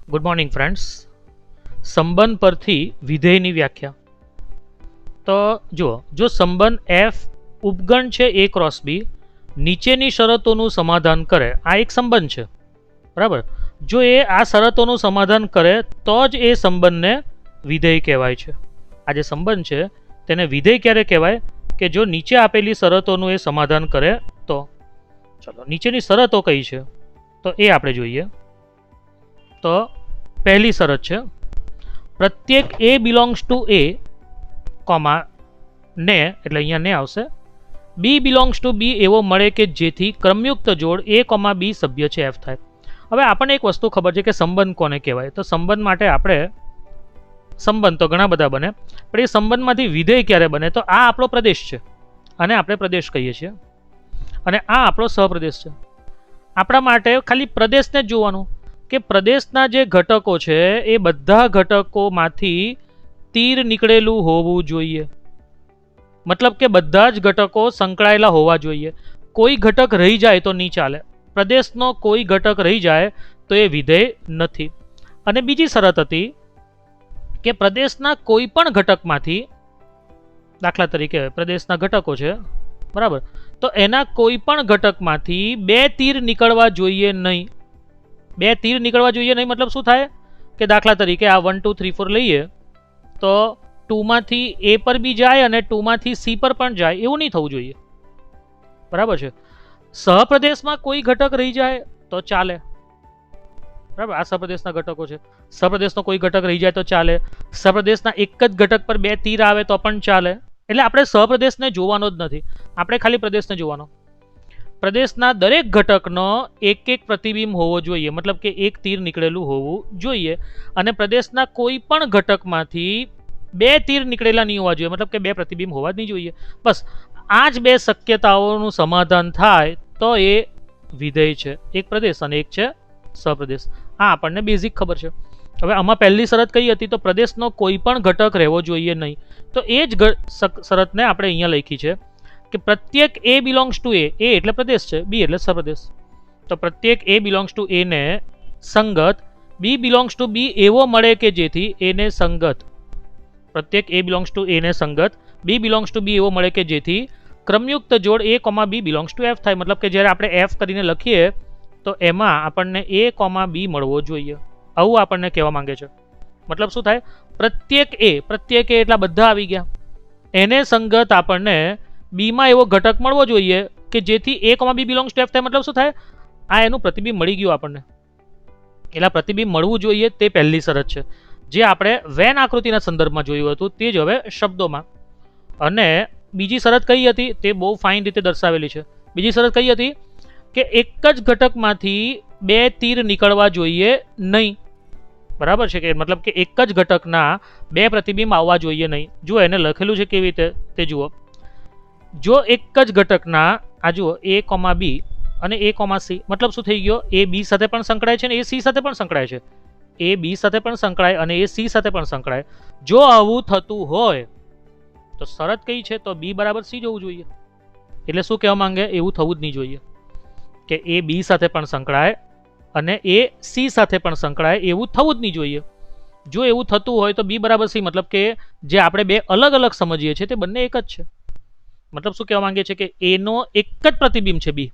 Good morning friends. સંબંધ પરથી વિધેયની વ્યાખ્યા. તો જુઓ, જો સંબંધ એફ ઉપગણ છે એ ક્રોસ બી નીચેની શરતોનું સમાધાન કરે, આ એક સંબંધ છે, બરાબર. જો એ આ શરતોનું સમાધાન કરે તો જ એ સંબંધને વિધેય કહેવાય છે. આ જે સંબંધ છે તેને વિધેય ક્યારે કહેવાય? કે જો નીચે આપેલી શરતોનું એ સમાધાન કરે તો. ચલો, નીચેની શરતો કઈ છે તો એ આપણે જોઈએ. તો પહેલી શરત છે, પ્રત્યેક એ બિલોંગ્સ ટુ એ કોમા ને, એટલે અહીંયા ને આવશે, બી બિલોંગ્સ ટુ બી એવો મળે કે જેથી ક્રમયુક્ત જોડ એ કોમા બી સભ્ય છે એફ થાય. હવે આપણને એક વસ્તુ ખબર છે કે સંબંધ કોને કહેવાય. તો સંબંધ માટે આપણે, સંબંધ તો ઘણા બધા બને, પણ એ સંબંધમાંથી વિધેય ક્યારે બને? તો આ આપણો પ્રદેશ છે, અને આપણે પ્રદેશ કહીએ છીએ, અને આ આપણો સહપ્રદેશ છે. આપણા માટે ખાલી પ્રદેશને જ જોવાનું કે પ્રદેશના જે ઘટકો છે એ બધા ઘટકોમાંથી તીર નીકળેલું હોવું જોઈએ. મતલબ કે બધા જ ઘટકો સંકળાયેલા હોવા જોઈએ. કોઈ ઘટક રહી જાય તો નહીં ચાલે. પ્રદેશનો કોઈ ઘટક રહી જાય તો એ વિધેય નથી. અને બીજી શરત હતી કે પ્રદેશના કોઈ પણ ઘટકમાંથી, દાખલા તરીકે પ્રદેશના ઘટકો છે, બરાબર, તો એના કોઈ પણ ઘટકમાંથી બે તીર નીકળવા જોઈએ નહીં. બે તીર નીકળવા જોઈએ નહીં મતલબ શું થાય? કે દાખલા તરીકે આ 1 2 3 4 લઈએ તો 2 માંથી એ પર બી જાય અને 2 માંથી સી પર પણ જાય, એવું નહીં થવું જોઈએ, બરાબર છે. સહપ્રદેશમાં કોઈ ઘટક રહી જાય તો ચાલે, બરાબર. આ સહપ્રદેશના ઘટકો છે, સહપ્રદેશનો કોઈ ઘટક રહી જાય તો ચાલે. સહપ્રદેશના એક જ ઘટક પર બે તીર આવે તો પણ ચાલે. એટલે આપણે સહપ્રદેશને જોવાનો જ નથી, આપણે ખાલી પ્રદેશને જોવાનો. પ્રદેશના દરેક ઘટકનો એક એક પ્રતિબિંબ હોવો જોઈએ, મતલબ કે એક તીર નીકળેલું હોવું જોઈએ. અને પ્રદેશના કોઈ પણ ઘટકમાંથી બે તીર નીકળેલા નહીં હોવા જોઈએ, મતલબ કે બે પ્રતિબિંબ હોવા જ નહીં જોઈએ. બસ આ જ બે શક્યતાઓનું સમાધાન થાય તો એ વિધેય છે. એક પ્રદેશ અને એક છે સહપ્રદેશ. આ આપણને બેઝિક ખબર છે. હવે આમાં પહેલી શરત કઈ હતી? તો પ્રદેશનો કોઈ પણ ઘટક રહેવો જોઈએ નહીં. તો એ જ શરતને આપણે અહીંયા લખી છે કે પ્રત્યેક એ બિલોંગ્સ ટુ એ એટલે પ્રદેશ છે, બી એટલે સહપ્રદેશ. તો પ્રત્યેક એ બિલોંગ્સ ટુ એ ને સંગત બી બિલોંગ્સ ટુ બી એવો મળે કે જેથી એને સંગત, પ્રત્યેક એ બિલોંગ્સ ટુ એ ને સંગત બી બિલોંગ્સ ટુ બી એવો મળે કે જેથી ક્રમયુક્ત જોડ a comma b belongs to f થાય. મતલબ કે જ્યારે આપણે એફ કરીને લખીએ તો એમાં આપણને એ કોમા બી મળવો જોઈએ, આવું આપણને કહેવા માંગે છે. મતલબ શું થાય? પ્રત્યેક એ એટલા બધા આવી ગયા, એને સંગત આપણને બીમાં એવો ઘટક મળવો જોઈએ કે જેથી a comma b belongs to f થાય. મતલબ શું થાય? આ એનું પ્રતિબિંબ મળી ગયું આપણને, એટલે પ્રતિબિંબ મળવું જોઈએ, તે પહેલી શરત છે જે આપણે વેન આકૃતિના સંદર્ભમાં જોયું હતું, તે જ હવે શબ્દોમાં. અને બીજી શરત કઈ હતી? તે બહુ ફાઇન રીતે દર્શાવેલી છે. બીજી શરત કઈ હતી? કે એક જ ઘટકમાંથી બે તીર નીકળવા જોઈએ નહીં, બરાબર છે. કે મતલબ કે એક જ ઘટકના બે પ્રતિબિંબ આવવા જોઈએ નહીં. જુઓ એને લખેલું છે કેવી રીતે તે જુઓ. જો એક જ ઘટકના, આ જુઓ, એ કોમા બી અને એ કોમા સી, મતલબ શું થઈ ગયો? એ બી સાથે પણ સંકળાય છે અને એ સી સાથે પણ સંકળાય છે. એ બી સાથે પણ સંકળાય અને એ સી સાથે પણ સંકળાય. જો આવું થતું હોય તો શરત કઈ છે? તો બી બરાબર સી જવું જોઈએ. એટલે શું કહેવા માંગે? એવું થવું જ નહીં જોઈએ કે એ બી સાથે પણ સંકળાય અને એ સી સાથે પણ સંકળાય, એવું થવું જ નહીં જોઈએ. જો એવું થતું હોય તો બી બરાબર સી, મતલબ કે જે આપણે બે અલગ અલગ સમજીએ છીએ તે બંને એક જ છે. મતલબ શું કહેવા માંગે છે? કે એનો એક જ પ્રતિબિંબ છે બી,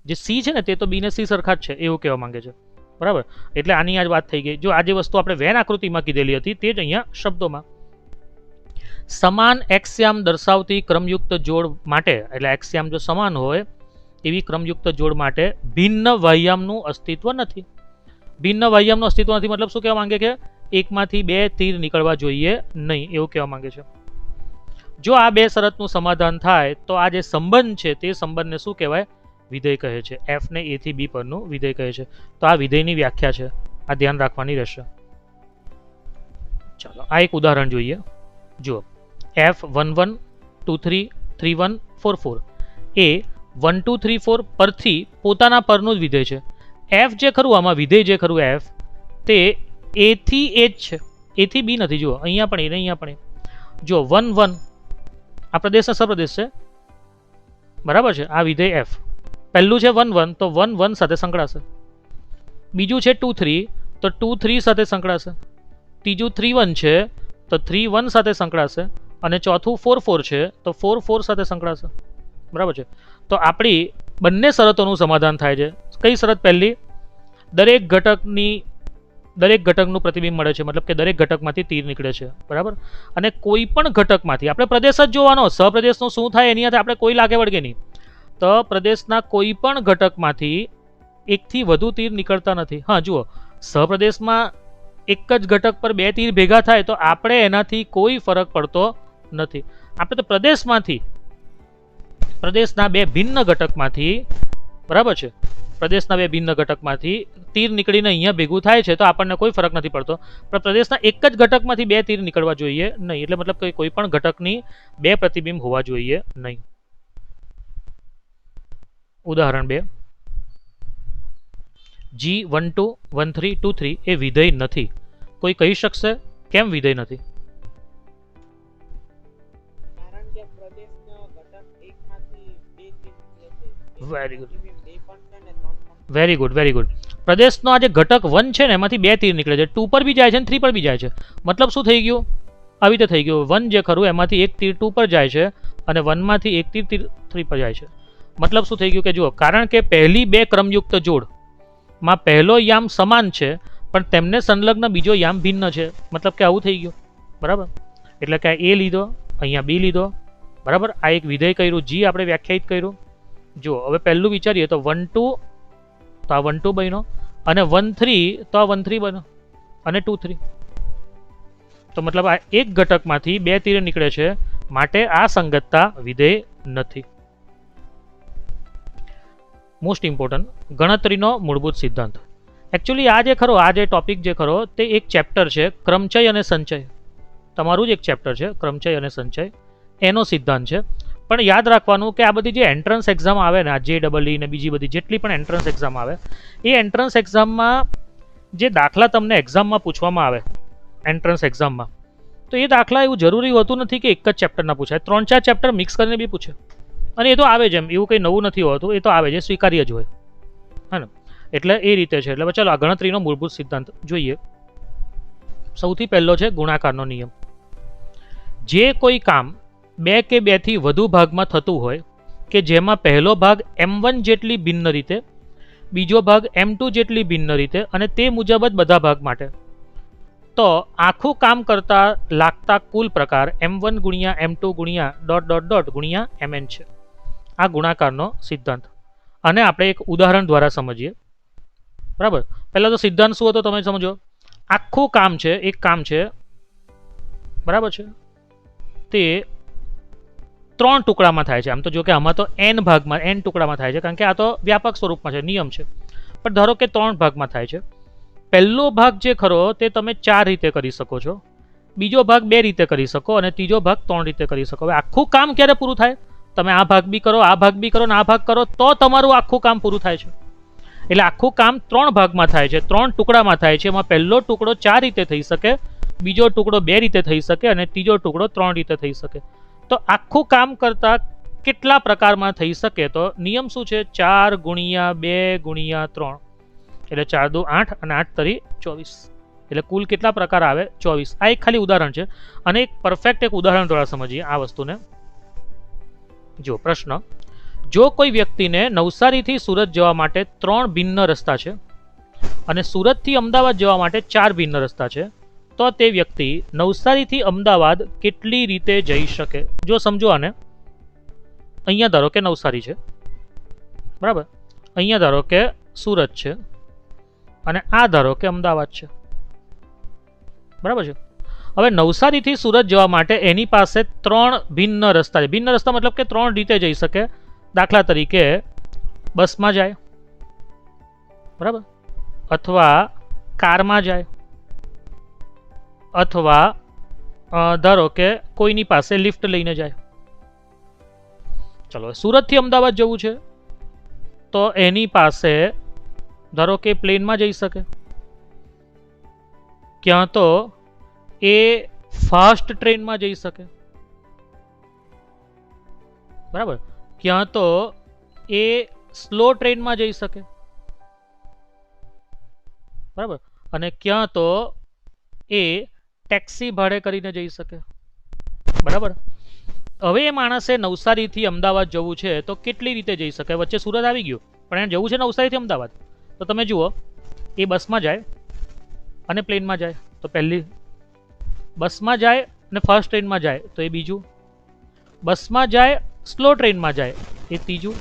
જે સી છે ને તે તો બી ને સી સરખા જ છે, એવું કહેવા માંગે છે, બરાબર. એટલે આની આ જ વાત થઈ ગઈ. જો આ જે વસ્તુ આપણે વેન આકૃતિમાં કીધેલી હતી તે જ અહીંયા શબ્દોમાં. સમાન એક્સ્યામ દર્શાવતી ક્રમયુક્ત જોડ માટે, એટલે એક્સ્યામ જો સમાન હોય એવી ક્રમયુક્ત જોડ માટે ભિન્ન વાહ્યામનું અસ્તિત્વ નથી. ભિન્ન વાહ્યામનું અસ્તિત્વ નથી મતલબ શું કહેવા માંગે? કે એકમાંથી બે તીર નીકળવા જોઈએ નહીં, એવું કહેવા માંગે છે. જો આ બે શરતનું સમાધાન થાય તો આ જે સંબંધ છે તે સંબંધને શું કહેવાય? વિધેય કહે છે. એફ ને એ થી બી પરનું વિધેય કહે છે. તો આ વિધેયની વ્યાખ્યા છે, આ ધ્યાન રાખવાની રહેશે. ચાલો આ એક ઉદાહરણ જોઈએ. જુઓ, એફ 1 1 2 3 3 1 4 4 એ 1 2 3 4 પરથી પોતાના પરનું જ વિધેય છે. એફ જે ખરું, આમાં વિધેય જે ખરું એફ, તે એ થી એ જ છે, એ થી બી નથી. જુઓ અહીંયા પણ એ, અહીંયા પણ એ. જો 1 1 આ પ્રદેશના સપ્રદેશ છે, બરાબર છે. આ વિધેય એફ પહેલું છે 1 1, તો 1 1 સાથે સંકળાશે. બીજું છે 2 3, તો 2 3 સાથે સંકળાશે, ત્રીજું 3 1 છે તો 3 1 સાથે સંકળાશે, અને ચોથું 4 4 છે તો 4 4 સાથે સંકળાશે. બરાબર છે. તો આપણી બંને શરતોનું સમાધાન થાય છે. કઈ શરત? પહેલી, દરેક ઘટકનું પ્રતિબિંબ મળે છે, મતલબ કે દરેક ઘટકમાંથી તીર નીકળે છે. બરાબર. અને કોઈ પણ ઘટકમાંથી આપણે પ્રદેશ જ જોવાનો, સહપ્રદેશનું શું થાય એની સાથે આપણે કોઈ લાગે વળગે નહીં. તો પ્રદેશના કોઈ પણ ઘટકમાંથી એકથી વધુ તીર નીકળતા નથી. હા જુઓ, સહપ્રદેશમાં એક જ ઘટક પર બે તીર ભેગા થાય તો આપણે એનાથી કોઈ ફરક પડતો નથી. આપણે તો પ્રદેશના બે ભિન્ન ઘટકમાંથી, બરાબર છે, પ્રદેશના બે ભિન્ન ઘટકમાંથી તીર નીકળીને અહીંયા ભેગું થાય છે તો આપણને કોઈ ફરક નથી પડતો. પણ પ્રદેશના એક જ ઘટકમાંથી બે તીર નીકળવા જોઈએ નહીં. એટલે મતલબ કે કોઈ પણ ઘટકની બે પ્રતિબિંબ હોવા જોઈએ નહીં. ઉદાહરણ 2, G121323 એ વિધેય નથી. કોઈ કહી શકશે કેમ વિધેય નથી? Very good. પ્રદેશનો આ જે ઘટક 1 છે ને એમાંથી બે તીર નીકળે છે. 2 પર બી જાય છે અને 3 પર બી જાય છે. મતલબ શું થઈ ગયું? આવી રીતે થઈ ગયું. 1 જે ખરું એમાંથી એક તીર 2 પર જાય છે અને 1 માંથી એક તીર 3 પર જાય છે. મતલબ શું થઈ ગયું કે જુઓ, કારણ કે પહેલી બે ક્રમયુક્ત જોડમાં પહેલો યામ સમાન છે પણ તેમને સંલગ્ન બીજો યામ ભિન્ન છે. મતલબ કે આવું થઈ ગયું. બરાબર. એટલે કે એ લીધો, અહીંયા બી લીધો. બરાબર. આ એક વિધેય કર્યું, જી આપણે વ્યાખ્યાયિત કર્યું. જુઓ હવે પહેલું વિચારીએ તો 1 2, તો આ 1 2 બન્યો, અને 1 3 તો આ 1 3 બન્યો, અને 2 3. તો મતલબ આ એક ઘટકમાંથી બે તીર નીકળે છે, માટે આ સંગતતા વિધેય નથી. મોસ્ટ ઇમ્પોર્ટન્ટ, ગણતરીનો મૂળભૂત સિદ્ધાંત. એકચ્યુઅલી આ જે ખરો, આ જે ટોપિક જે ખરો તે એક ચેપ્ટર છે, ક્રમચય અને સંચય. તમારું જ એક ચેપ્ટર છે, ક્રમચય અને સંચય, એનો સિદ્ધાંત છે. પણ યાદ રાખવાનું કે આ બધી જે એન્ટ્રન્સ એક્ઝામ આવે ને, આ JEE ને બીજી બધી જેટલી પણ એન્ટ્રન્સ એક્ઝામ આવે, એ એન્ટ્રન્સ એક્ઝામમાં જે દાખલા તમને એક્ઝામમાં પૂછવામાં આવે, એન્ટ્રન્સ એક્ઝામમાં, તો એ દાખલા એવું જરૂરી હોતું નથી કે એક જ ચેપ્ટરના પૂછાય. 3-4 ચેપ્ટર મિક્સ કરીને બી પૂછે, અને એ તો આવે જ, એમ એવું કંઈ નવું નથી હોતું, એ તો આવે છે, સ્વીકાર્ય જ હોય. હા ને? એટલે એ રીતે છે. એટલે ચાલો આ ગણતરીનો મૂળભૂત સિદ્ધાંત જોઈએ. સૌથી પહેલો છે ગુણાકારનો નિયમ. જે કોઈ કામ 2 કે 2 થી વધુ ભાગમાં થતું હોય કે જેમાં પહેલો ભાગ M1 જેટલી ભિન્ન રીતે, બીજો ભાગ M2 જેટલી ભિન્ન રીતે, અને તે મુજબ જ બધા ભાગ માટે, તો આખું કામ કરતા લાગતા કુલ પ્રકાર M1 ગુણ્યા M2 ગુણ્યા ... ગુણ્યા Mn છે. આ ગુણાકારનો સિદ્ધાંત. અને આપણે એક ઉદાહરણ દ્વારા સમજીએ. બરાબર. પહેલા તો સિદ્ધાંત શું હતો તમે સમજો. આખું કામ છે, એક કામ છે, બરાબર છે, તે 3 ટુકડામાં થાય છે. આમ તો જો કે આમાં તો n ભાગમાં, n ટુકડામાં થાય છે, કારણ કે આ તો વ્યાપક સ્વરૂપમાં છે, નિયમ છે. પણ ધારો કે 3 ભાગમાં થાય છે. પહેલો ભાગ જે ખરો તે તમે 4 રીતે કરી શકો છો, બીજો ભાગ 2 રીતે કરી શકો, અને ત્રીજો ભાગ 3 રીતે કરી શકો. હવે આખું કામ ક્યારે પૂરું થાય? તમે આ ભાગ બી કરો, આ ભાગ બી કરો, ને આ ભાગ કરો, તો તમારું આખું કામ પૂરું થાય છે. એટલે આખું કામ 3 ભાગમાં થાય છે, 3 ટુકડામાં થાય છે. એમાં પહેલો ટુકડો 4 રીતે થઈ શકે, બીજો ટુકડો 2 રીતે થઈ શકે, અને ત્રીજો ટુકડો 3 રીતે થઈ શકે. તો આખું કામ કરતા કેટલા પ્રકારમાં થઈ શકે? તો નિયમ શું છે? 4 ગુણ્યા 2 ગુણ્યા 3, એટલે 4 દુ 8, અને 8 તરી 24. એટલે કુલ કેટલા પ્રકાર આવે? 24. આ એક ખાલી ઉદાહરણ છે, અને એક પરફેક્ટ એક ઉદાહરણ દ્વારા સમજીએ આ વસ્તુને. જો પ્રશ્ન, જો કોઈ વ્યક્તિને નવસારીથી સુરત જવા માટે 3 ભિન્ન રસ્તા છે, અને સુરતથી અમદાવાદ જવા માટે 4 ભિન્ન રસ્તા છે, તો તે વ્યક્તિ નવસારીથી અમદાવાદ કેટલી રીતે જઈ શકે? જો સમજો આને, અહીંયા ધારો કે નવસારી છે, બરાબર, અહીંયા ધારો કે સુરત છે, અને આ ધારો કે અમદાવાદ છે, બરાબર છે. હવે નવસારીથી સુરત જવા માટે એની પાસે 3 ભિન્ન રસ્તા છે. ભિન્ન રસ્તા મતલબ કે 3 રીતે જઈ શકે. દાખલા તરીકે બસમાં જાય, બરાબર, અથવા કારમાં જાય, અથવા ધારો કે કોઈની પાસે લિફ્ટ લઈને જાય. ચલો, સુરતથી અમદાવાદ જવું છે તો એની પાસે ધારો કે પ્લેનમાં જઈ શકે, ક્યાં તો એ ફાસ્ટ ટ્રેનમાં જઈ શકે, બરાબર, ક્યાં તો એ સ્લો ટ્રેનમાં જઈ શકે, બરાબર, અને ક્યાં તો એ ટેક્સી ભાડે કરીને જઈ શકે. બરાબર. હવે એ માણસે નવસારીથી અમદાવાદ જવું છે તો કેટલી રીતે જઈ શકે? વચ્ચે સુરત આવી ગયું પણ એને જવું છે નવસારીથી અમદાવાદ. તો તમે જુઓ, એ બસમાં જાય અને પ્લેનમાં જાય તો પહેલી, બસમાં જાય અને ફર્સ્ટ ટ્રેનમાં જાય તો એ બીજું, બસમાં જાય સ્લો ટ્રેનમાં જાય એ ત્રીજું,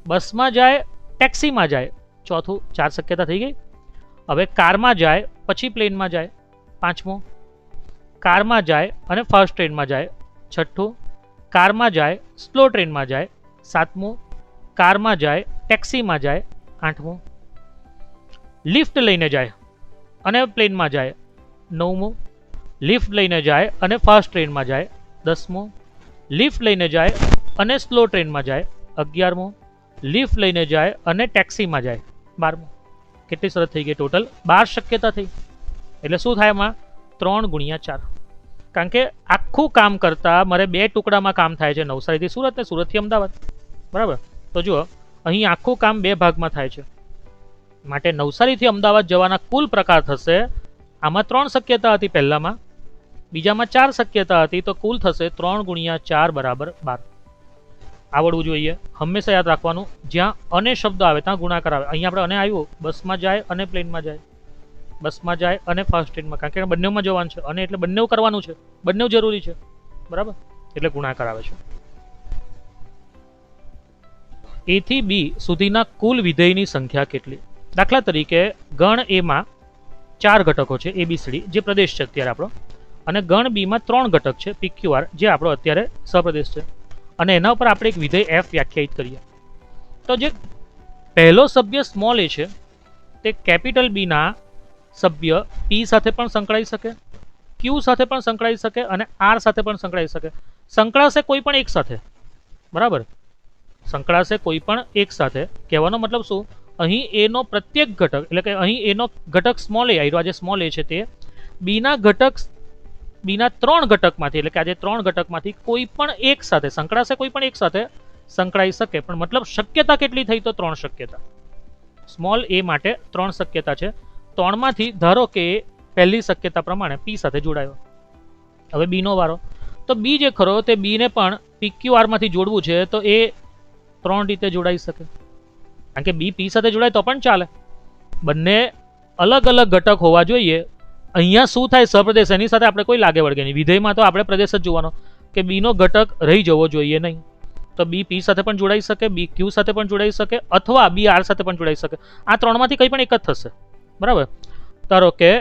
બસમાં જાય ટેક્સીમાં જાય ચોથું. 4 શક્યતા થઈ ગઈ. હવે કારમાં જાય પછી પ્લેનમાં જાય પાંચમું, કારમાં જાય અને ફર્સ્ટ ટ્રેનમાં જાય છઠ્ઠું, કારમાં જાય સ્લો ટ્રેનમાં જાય સાતમું, કારમાં જાય ટેક્સીમાં જાય આઠમું, લિફ્ટ લઈને જાય અને પ્લેનમાં જાય નવમું, લિફ્ટ લઈને જાય અને ફાસ્ટ ટ્રેનમાં જાય દસમું, લિફ્ટ લઈને જાય અને સ્લો ટ્રેનમાં જાય 11મું, લિફ્ટ લઈને જાય અને ટેક્સીમાં જાય 12મું. કેટલી સરસ થઈ ગઈ? ટોટલ 12 શક્યતા થઈ. એટલે શું થાય એમાં? 3 ગુણ્યા 4. કારણ કે આખું કામ કરતાં મારે 2 ટુકડામાં કામ થાય છે, નવસારીથી સુરત ને સુરતથી અમદાવાદ. બરાબર. તો જુઓ, અહીં આખું કામ 2 ભાગમાં થાય છે. માટે નવસારીથી અમદાવાદ જવાના કુલ પ્રકાર થશે. આમાં 3 શક્યતા હતી પહેલામાં, બીજામાં 4 શક્યતા હતી, તો કુલ થશે 3 ગુણ્યા 4 બરાબર 12. આવડવું જોઈએ. હંમેશા યાદ રાખવાનું, જ્યાં અને શબ્દ આવે ત્યાં ગુણાકાર આવે. અહીંયા આપણે અને આવ્યું, બસમાં જાય અને પ્લેનમાં જાય, બસમાં જાય અને ફાસ્ટ ટ્રેનમાં, કારણ કે બંનેમાં જવાનું છે અને એટલે બંને કરવાનું છે, બંને જરૂરી છે. બરાબર. એટલે ગુણાકાર આવે છે. એ થી બી સુધીના કુલ વિધેયની સંખ્યા કેટલી? દાખલા તરીકે ગણ એમાં 4 ઘટકો છે ABCD, જે પ્રદેશ છે અત્યારે આપણો, અને ગણ બીમાં 3 ઘટક છે PQR, જે આપણો અત્યારે સપ્રદેશ છે. અને એના ઉપર આપણે એક વિધેય F વ્યાખ્યાયિત કરીએ. તો જે પહેલો સભ્ય સ્મોલ a છે તે કેપિટલ B ના સભ્ય P સાથે પણ સંકળાઈ શકે, Q સાથે પણ સંકળાઈ શકે અને R સાથે પણ સંકળાઈ શકે. સંકળાશે કોઈ પણ એક સાથે. બરાબર. સંકળાશે કોઈ પણ એક સાથે. કહેવાનો મતલબ શું? અહીં A નો પ્રત્યેક ઘટક, એટલે કે અહીં A નો ઘટક સ્મોલ a આવ્યો, આ જે સ્મોલ a છે તે B ના ઘટક, બીના 3 ઘટકમાંથી, એટલે કે આજે 3 ઘટકમાંથી કોઈ પણ એક સાથે સંકળાશે, કોઈ પણ એક સાથે સંકળાઈ શકે. પણ મતલબ શક્યતા કેટલી થઈ? તો 3 શક્યતા. સ્મોલ a માટે 3 શક્યતા છે. 3 માંથી ધારો કે પહેલી શક્યતા પ્રમાણે P સાથે જોડાયો. હવે B નો વારો. તો B જે ખરો તે B ને પણ PQR માંથી જોડવું છે તો એ 3 રીતે જોડાઈ શકે. કારણ કે B P સાથે જોડાય તો પણ ચાલે. બંને અલગ અલગ ઘટક હોવા જોઈએ. અહીંયા શું થાય? સપ્રદેશ, એની સાથે આપણે કોઈ લાગે વળગે નહીં. વિધેયમાં તો આપણે પ્રદેશ જ જોવાનો કે B નો ઘટક રહી જવો જોઈએ નહીં. તો B P સાથે પણ જોડાઈ શકે, B Q સાથે પણ જોડાઈ શકે, અથવા B R સાથે પણ જોડાઈ શકે. આ 3 માંથી કંઈ પણ એક જ થશે. બરાબર. ધારો કે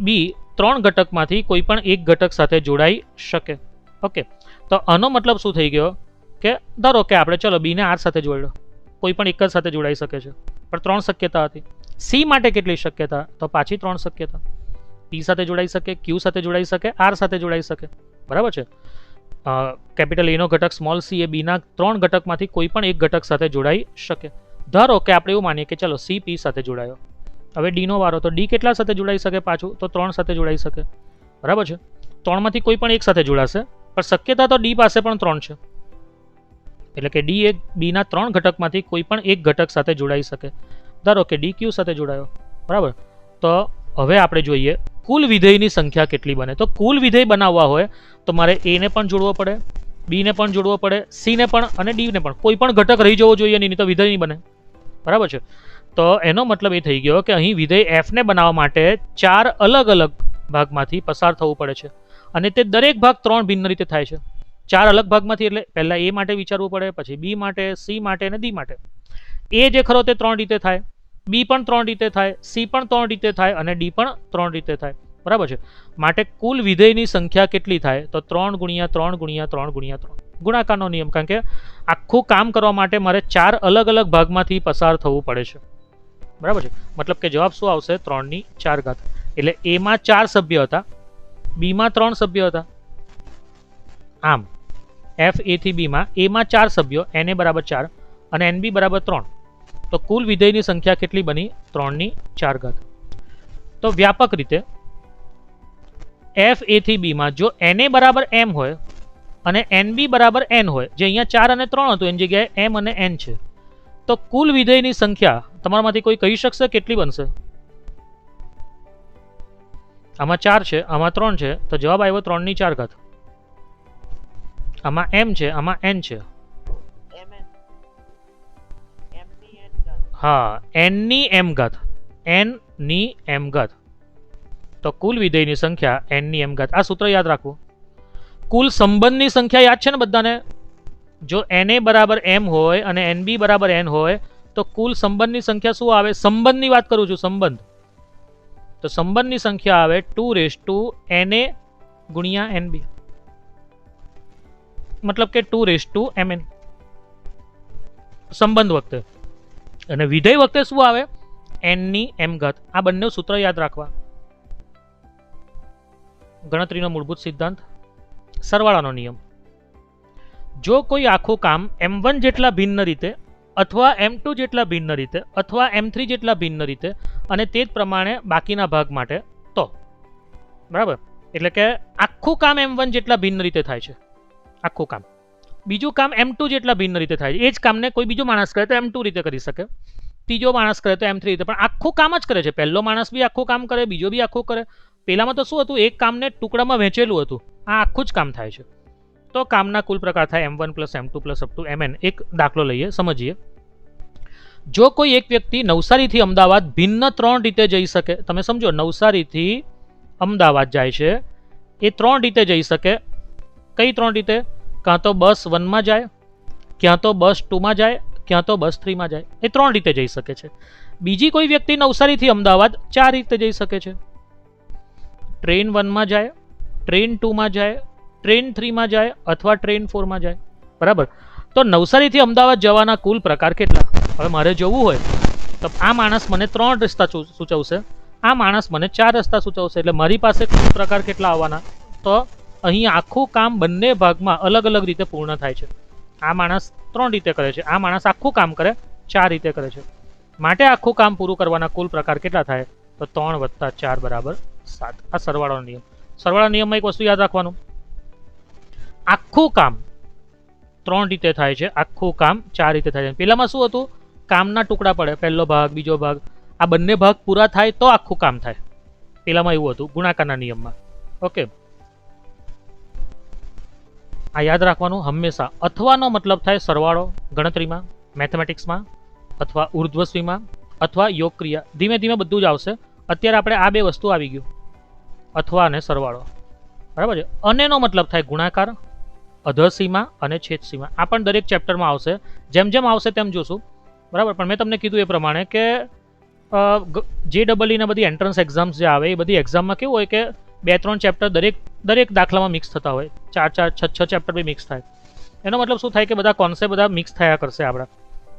B 3 ઘટકમાંથી કોઈ પણ એક ઘટક સાથે જોડાઈ શકે. ઓકે. તો આનો મતલબ શું થઈ ગયો? કે ધારો કે આપણે ચલો B ને R સાથે જોડ્યો, કોઈ પણ એક જ સાથે જોડાઈ શકે છે, પણ 3 શક્યતા હતી. C માટે કેટલી શક્યતા? તો પાછી 3 શક્યતા. P સાથે જોડાઈ શકે, Q સાથે જોડાઈ શકે, R સાથે જોડાઈ શકે. બરાબર છે. કેપિટલ A નો ઘટક સ્મોલ c એ B ના 3 ઘટકમાંથી કોઈ પણ એક ઘટક સાથે જોડાઈ શકે. ધારો કે આપણે એવું માનીએ કે ચલો C P સાથે જોડાયો. હવે D નો વારો. તો D કેટલા સાથે જોડાઈ શકે? પાછું તો 3 સાથે જોડાઈ શકે. બરાબર છે. 3 માંથી કોઈ પણ એક સાથે જોડાશે, પણ શક્યતા તો D પાસે પણ 3 છે. એટલે કે D એક B ના 3 ઘટકમાંથી કોઈ પણ એક ઘટક સાથે જોડાઈ શકે. ધારો કે D Q સાથે જોડાયો. બરાબર. તો હવે આપણે જોઈએ કુલ વિધેયની સંખ્યા કેટલી બને. તો કુલ વિધેય બનાવવા હોય તો મારે A ને પણ જોડવો પડે, B ને પણ જોડવો પડે, C ને પણ અને D ને પણ. કોઈ પણ ઘટક રહી જવો જોઈએ નહીં, તો વિધેય નહીં બને. બરાબર છે. તો એનો મતલબ એ થઈ ગયો કે અહીં વિધેય F ને બનાવવા માટે 4 અલગ અલગ ભાગમાંથી પસાર થવું પડે છે, અને તે દરેક ભાગ 3 ભિન્ન રીતે થાય છે. 4 અલગ ભાગમાંથી, એટલે પહેલા A માટે વિચારવું પડે, પછી B માટે, C માટે અને D માટે. A જે ખરો તે 3 રીતે થાય, B પણ 3 રીતે થાય, C પણ 3 રીતે થાય અને D પણ 3 રીતે થાય. બરાબર છે. માટે કુલ વિધેયની સંખ્યા કેટલી થાય? તો 3 ગુણ્યા 3 ગુણ્યા 3 ગુણ્યા 3. ગુણાકારનો નિયમ. કારણ કે આખું કામ કરવા માટે મારે 4 અલગ અલગ ભાગમાંથી પસાર થવું પડે છે. બરાબર છે. મતલબ કે જવાબ શું આવશે? 3 ની 4 ઘાત. એટલે A માં 4 સભ્ય હતા, B માં 3 સભ્ય હતા. આમ F A થી B માં A માં 4 સભ્યો, Na બરાબર 4 અને NB બરાબર 3. તો કુલ વિધેયની સંખ્યા કેટલી બની? 3 ની 4 ઘાત. તો વ્યાપક રીતે F A થી B માં જો Na બરાબર M હોય અને NB બરાબર N હોય, જે અહીંયા 4 અને 3 હતું એની જગ્યાએ M અને N છે, તો કુલ વિધેયની સંખ્યા તમારામાંથી કોઈ કહી શકશે કેટલી બનશે? આમાં 4 છે, આમાં 3 છે, તો જવાબ આવ્યો 3 ની 4 ઘાત. આમાં m છે, આમાં n છે. હા, n ની m ઘાત, n ની m ઘાત. તો કુલ વિધેયની સંખ્યા n ની m ઘાત. આ સૂત્ર યાદ રાખવું. કુલ સંબંધની સંખ્યા યાદ છે ને બધાને? જો na બરાબર m હોય અને nb બરાબર n હોય તો કુલ સંબંધની સંખ્યા શું આવે? સંબંધની વાત કરું છું, સંબંધ. તો સંબંધની સંખ્યા આવે 2 na ગુણ્યા nb, મતલબ કે 2 mn સંબંધ વખતે. અને વિધેય વખતે શું આવે? n ની m ઘાત. આ બંને સૂત્ર યાદ રાખવા. ગણતરીનો મૂળભૂત સિદ્ધાંત, સરવાળાનો નિયમ. જો કોઈ આખું કામ m1 જેટલા ભિન્ન રીતે અથવા m2 જેટલા ભિન્ન રીતે અથવા m3 જેટલા ભિન્ન રીતે અને તે જ પ્રમાણે બાકીના ભાગ માટે, તો બરાબર, એટલે કે આખું કામ m1 જેટલા ભિન્ન રીતે થાય છે, આખું કામ. બીજું કામ m2 જેટલા ભિન્ન રીતે થાય છે. એ જ કામને કોઈ બીજો માણસ કરે તો m2 રીતે કરી શકે, ત્રીજો માણસ કરે તો m3 રીતે, પણ આખું કામ જ કરે છે. પહેલો માણસ બી આખું કામ કરે, બીજો બી આખું કરે. પહેલામાં તો શું હતું? એક કામને ટુકડામાં વહેંચેલું હતું. આ આખું જ કામ થાય છે. તો કામના કુલ પ્રકાર થાય m1 + m2 + up to mn. એક દાખલો લઈએ, સમજીએ. જો કોઈ એક વ્યક્તિ નવસારીથી અમદાવાદ ભિન્ન 3 રીતે જઈ શકે, તમે સમજો, નવસારીથી અમદાવાદ જાય છે, એ 3 રીતે જઈ શકે. કઈ 3 રીતે? કાં તો બસ 1 માં જાય, ક્યાં તો બસ 2 માં જાય, ક્યાં તો બસ 3 માં જાય. એ 3 રીતે જઈ શકે છે. બીજી કોઈ વ્યક્તિ નવસારીથી અમદાવાદ 4 રીતે જઈ શકે છે. ટ્રેન 1 માં જાય, ટ્રેન 2 માં જાય, ટ્રેન 3 માં જાય અથવા ટ્રેન 4 માં જાય. બરાબર. તો નવસારીથી અમદાવાદ જવાના કુલ પ્રકાર કેટલા? હવે મારે જોવું હોય તો આ માણસ મને 3 રસ્તા સૂચવશે, આ માણસ મને 4 રસ્તા સૂચવશે. એટલે મારી પાસે કુલ પ્રકાર કેટલા આવવાના? તો અહીં આખું કામ બંને ભાગમાં અલગ અલગ રીતે પૂર્ણ થાય છે. આ માણસ 3 રીતે કરે છે, આ માણસ આખું કામ કરે 4 રીતે કરે છે. માટે આખું કામ પૂરું કરવાના કુલ પ્રકાર કેટલા થાય? તો 3 + 4 = 7. આ સરવાળાનો નિયમ. સરવાળા નિયમમાં એક વસ્તુ યાદ રાખવાનું, આખું કામ 3 રીતે થાય છે, આખું કામ 4 રીતે થાય છે. પેલામાં શું હતું? કામના ટુકડા પડે, પહેલો ભાગ, બીજો ભાગ, આ બંને ભાગ પૂરા થાય તો આખું કામ થાય. પેલામાં એવું હતું ગુણાકારના નિયમમાં. ઓકે, આ યાદ રાખવાનું હંમેશા. અથવાનો મતલબ થાય સરવાળો ગણતરીમાં, મેથેમેટિક્સમાં, અથવા ઉર્ધ્વશ્રીમાં, અથવા યોગ ક્રિયા. ધીમે ધીમે બધું જ આવશે. અત્યારે આપણે આ બે વસ્તુ આવી ગયું, અથવા અને સરવાળો. બરાબર છે. અનેનો મતલબ થાય ગુણાકાર, અધસીમા અને છેદસીમા. આ પણ દરેક ચેપ્ટરમાં આવશે, જેમ જેમ આવશે તેમ જોશું. બરાબર. પણ મેં તમને કીધું એ પ્રમાણે કે JEE ના બધી એન્ટ્રન્સ એક્ઝામ્સ જે આવે એ બધી એક્ઝામમાં કેવું હોય કે 2-3 ચેપ્ટર દરેક દાખલામાં મિક્સ થતા હોય, 4-4, 6-6 ચેપ્ટર બી મિક્સ થાય. એનો મતલબ શું થાય કે બધા કોન્સેપ્ટ બધા મિક્સ થયા કરશે આપણા.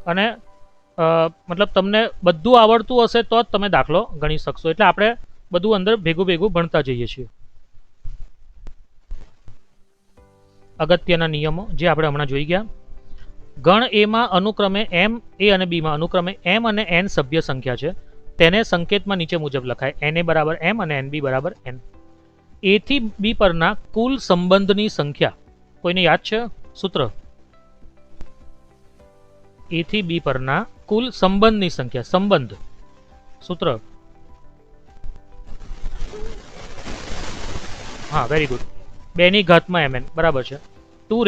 અને મતલબ તમને બધું આવડતું હશે તો જ તમે દાખલો ગણી શકશો. એટલે આપણે બધું અંદર ભેગું ભેગું ભણતા જઈએ છીએ. અગત્યના નિયમો જે આપણે હમણાં જોઈ ગયા. ગણ એમાં અનુક્રમે m, a અને b માં અનુક્રમે m અને n સભ્ય સંખ્યા છે. તેને સંકેતમાં નીચે મુજબ લખાય: na બરાબર m અને nb બરાબર n. a થી b પરના કુલ સંબંધની સંખ્યા કોઈને યાદ છે સૂત્ર? a થી b પરના કુલ સંબંધની સંખ્યા, સંબંધ સૂત્ર. હા, વેરી ગુડ. 2 ની ઘાતમાં mn બરાબર છે. 2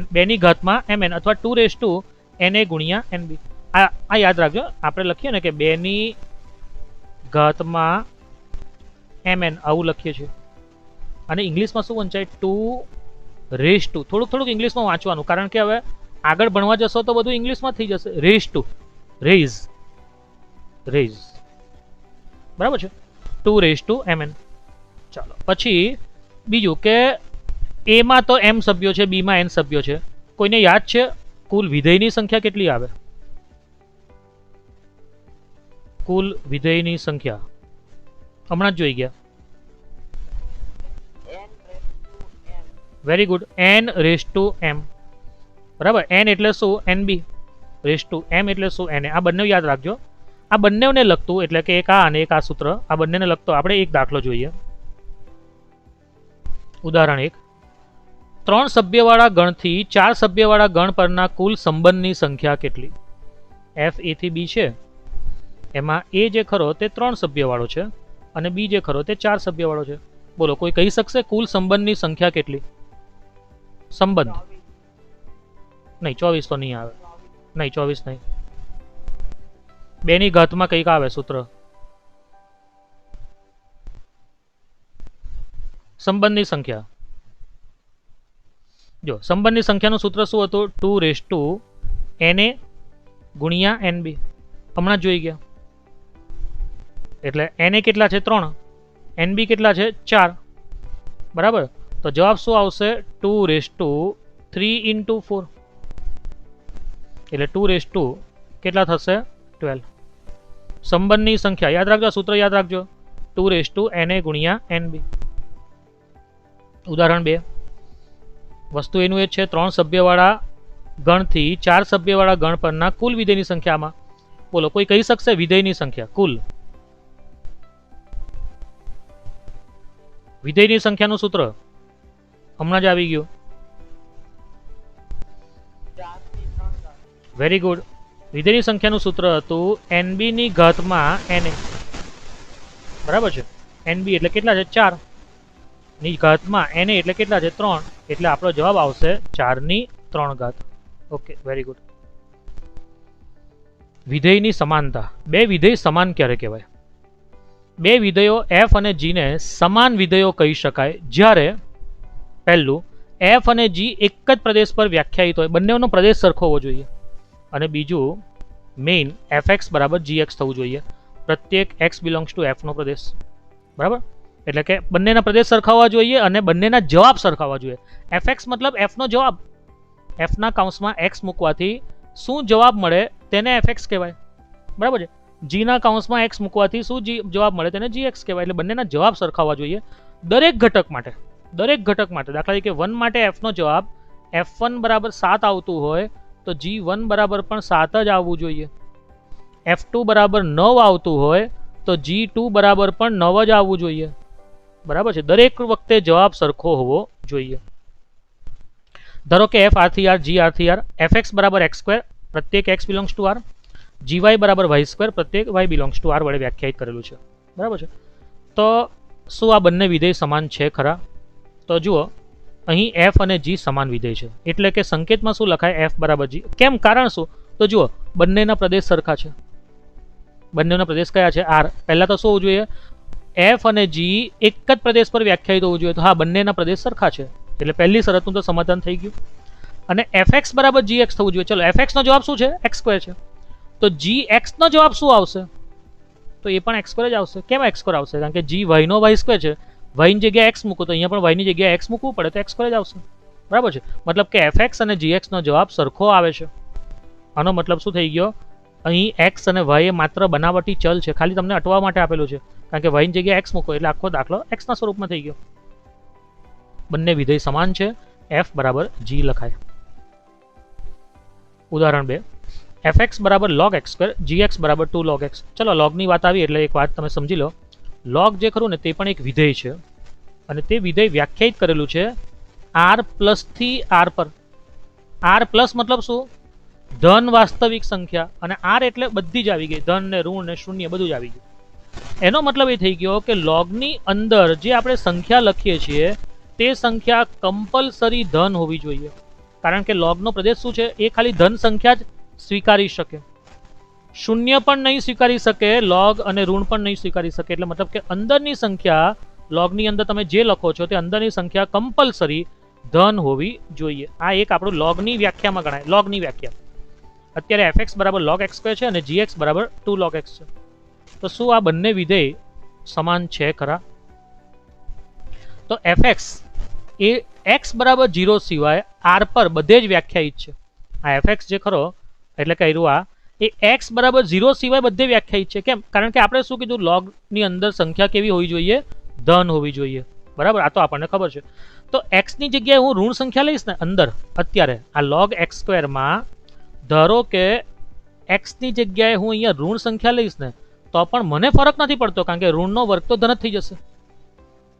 2 ની ઘાતમાં mn અથવા 2 na ગુણ્યા nb. આ યાદ રાખજો. આપણે લખીએ ને કે 2 ની ઘાતમાં mn આવું લખીએ છીએ. અને ઇંગ્લિશમાં શું વંચાય? 2 થોડુંક ઇંગ્લિશમાં વાંચવાનું, કારણ કે હવે આગળ ભણવા જશો તો બધું ઇંગ્લિશમાં થઈ જશે. રેઝ બરાબર છે. 2 mn. ચાલો, પછી બીજું કે a માં તો m સભ્યો છે, b માં n સભ્યો છે. કોઈને યાદ છે કુલ વિધેયની સંખ્યા કેટલી આવે? કુલ વિધેયની સંખ્યા હમણાં જ જોઈ ગયા. Very good. n/m. બરાબર. n એટલે શું? nb. m એટલે શું? na. આ બંને યાદ રાખજો. આ બંનેને લગતું, એટલે કે એક આ અને એક આ સૂત્ર, આ બંનેને લગતો આપણે એક દાખલો જોઈએ. ઉદાહરણ 1. 3 સભ્યવાળા ગણથી 4 સભ્યવાળા ગણ પરના કુલ સંબંધની સંખ્યા કેટલી? f a થી b છે, એમાં a જે ખરો તે 3 સભ્યવાળો છે અને બી જે ખરો તે 4 સભ્યવાળો છે. બોલો કોઈ કહી શકશે કુલ સંબંધની સંખ્યા કેટલી? સંબંધ નહીં 24 તો નહીં આવે, નહીં 24 નહીં. 2 ની ઘાતમાં કંઈક આવે સૂત્ર. સંબંધની સંખ્યા જો સંબંધની સંખ્યાનું સૂત્ર શું હતું? 2 Na ગુણ્યા Nb. હમણાં જોઈ ગયા. એટલે Na કેટલા છે? 3. Nb કેટલા છે? 4. બરાબર. તો જવાબ શું આવશે? 2/3 × 4. એટલે 2 કેટલા થશે? 12. સંબંધની સંખ્યા યાદ રાખજો, સૂત્ર યાદ રાખજો. 2 Na ગુણ્યા Nb. ઉદાહરણ 2. વસ્તુ એનું એ છે 3 સભ્યવાળા ગણથી 4 સભ્યવાળા ગણ પરના કુલ વિધેયની સંખ્યામાં. બોલો કોઈ કહી શકશે વિધેયની સંખ્યા કુલ? વિધેયની સંખ્યાનું સૂત્ર હમણાં જ આવી ગયું. Very good. વિધેયની સંખ્યાનું સૂત્ર હતું Nb ની ઘાતમાં Na. બરાબર છે. Nb એટલે કેટલા છે? 4 ની ઘાતમાં Na એટલે કેટલા છે? 3. એટલે આપણો જવાબ આવશે 4/3. Okay, very good. વિધેયની સમાનતા. બે વિધેય સમાન ક્યારે કહેવાય? બે વિધેયો f અને g ને સમાન વિધેયો કહી શકાય જ્યારે પહેલું f અને g એક જ પ્રદેશ પર વ્યાખ્યાયિત હોય, બંનેનો પ્રદેશ સરખો હોવો જોઈએ. અને બીજું મેઇન fx બરાબર gx થવું જોઈએ. પ્રત્યેક x બિલોંગ્સ ટુ f નો પ્રદેશ. બરાબર. એટલે કે બંનેના પ્રદેશ સરખા હોવા જોઈએ અને બંનેના જવાબ સરખા હોવા જોઈએ. fx મતલબ f નો જવાબ. f ના કાઉન્સમાં x મૂકવાથી શું જવાબ મળે તેને fx કહેવાય. બરાબર છે. g ના કાઉન્સમાં x મૂકવાથી શું જવાબ મળે તેને gx કહેવાય. એટલે બંનેના જવાબ સરખા હોવા જોઈએ દરેક ઘટક માટે. દરેક ઘટક માટે દાખલા તરીકે 1 માટે f નો જવાબ f1 બરાબર 7 આવતું હોય તો g1 બરાબર પણ 7 જ આવવું જોઈએ. f2 બરાબર 9 આવતું હોય તો g2 બરાબર પણ 9 જ આવવું જોઈએ. બરાબર છે. દરેક વખતે જવાબ સરખો હોવો જોઈએ. ધારો કે f r થી r g r થી r, fx બરાબર x2 પ્રત્યેક x belongs to r, gy બરાબર y2 પ્રત્યેક y બિલોંગ્સ ટુ r વડે વ્યાખ્યાયિત કરેલું છે. બરાબર છે. તો શું આ બંને વિધેય સમાન છે ખરા? તો જુઓ અહીં f અને g સમાન વિધેય છે એટલે કે સંકેતમાં શું લખાય? f બરાબર g. કેમ? કારણ શું? તો જુઓ બંનેના પ્રદેશ સરખા છે. બંનેના પ્રદેશ કયા છે? r. પહેલા તો શું હોવું જોઈએ? f અને g એક જ પ્રદેશ પર વ્યાખ્યાયિત હોવું જોઈએ. તો હા, બંનેના પ્રદેશ સરખા છે એટલે પહેલી શરતનું તો સમાધાન થઈ ગયું. અને fx બરાબર gx થવું જોઈએ. ચલો fx નો જવાબ શું છે? x2 છે. તો gx નો જવાબ શું આવશે? તો એ પણ x2 જ આવશે. કેમ x2 આવશે? કારણ કે g y નો y2 છે. y ની જગ્યાએ x મૂકો તો અહીંયા પણ y ની જગ્યાએ x મૂકવું પડે તો x2 જ આવશે. બરાબર છે. મતલબ કે fx અને gx નો જવાબ સરખો આવે છે. આનો મતલબ શું થઈ ગયો? અહીં x અને y એ માત્ર બનાવટી ચલ છે, ખાલી તમને અટવા માટે આપેલું છે. કારણ કે y ની જગ્યાએ x મૂકો એટલે આખો દાખલો x ના સ્વરૂપમાં થઈ ગયો. બંને વિધેય સમાન છે. f બરાબર g લખાય. ઉદાહરણ 2. fx બરાબર log x2, gx બરાબર 2 log x. ચલો લોગની વાત આવી એટલે એક વાત તમે સમજી લો. લોગ જે ખરું ને તે પણ એક વિધેય છે અને તે વિધેય વ્યાખ્યાયિત કરેલું છે r પ્લસ થી r પર. r પ્લસ મતલબ શું? ધન વાસ્તવિક સંખ્યા, અને r એટલે બધી જ આવી ગઈ, ધન ને ઋણ ને શૂન્ય બધું જ આવી ગયું. એનો મતલબ એ થઈ ગયો કે લોગની અંદર જે આપણે સંખ્યા લખીએ છીએ તે સંખ્યા કમ્પલસરી ધન હોવી જોઈએ. કારણ કે લોગનો પ્રદેશ શું છે? એ ખાલી ધન સંખ્યા જ સ્વીકારી શકે, શૂન્ય પણ નહીં સ્વીકારી શકે, લોગ અને ઋણ પણ નહીં સ્વીકારી શકે. એટલે મતલબ કે અંદરની સંખ્યા, લોગની અંદર તમે જે લખો છો તે અંદરની સંખ્યા કમ્પલસરી ધન હોવી જોઈએ. આ એક આપણું લોગની વ્યાખ્યામાં ગણાય. લોગની વ્યાખ્યા. અત્યારે fx બરાબર log x2 છે અને gx બરાબર 2 log x છે. તો શું આ બંને વિધેય સમાન છે ખરા? તો fx એ x બરાબર 0 સિવાય r પર બધે જ વ્યાખ્યાયિત છે. આ fx જે ખરો એટલે કહ્યું આ એ x બરાબર 0 સિવાય બધે વ્યાખ્યાયિત છે. કેમ? કારણ કે આપણે શું કીધું? લોગની અંદર સંખ્યા કેવી હોવી જોઈએ? ધન હોવી જોઈએ. બરાબર. આ તો આપણને ખબર છે. તો x ની જગ્યાએ હું ઋણ સંખ્યા લઈશ ને અંદર, અત્યારે આ log x2 માં ધારો કે x ની જગ્યાએ હું અહીંયા ઋણ સંખ્યા લઈશ ને તો પણ મને ફરક નથી પડતો કારણ કે ઋણનો વર્ગ તો ધન જ થઈ જશે.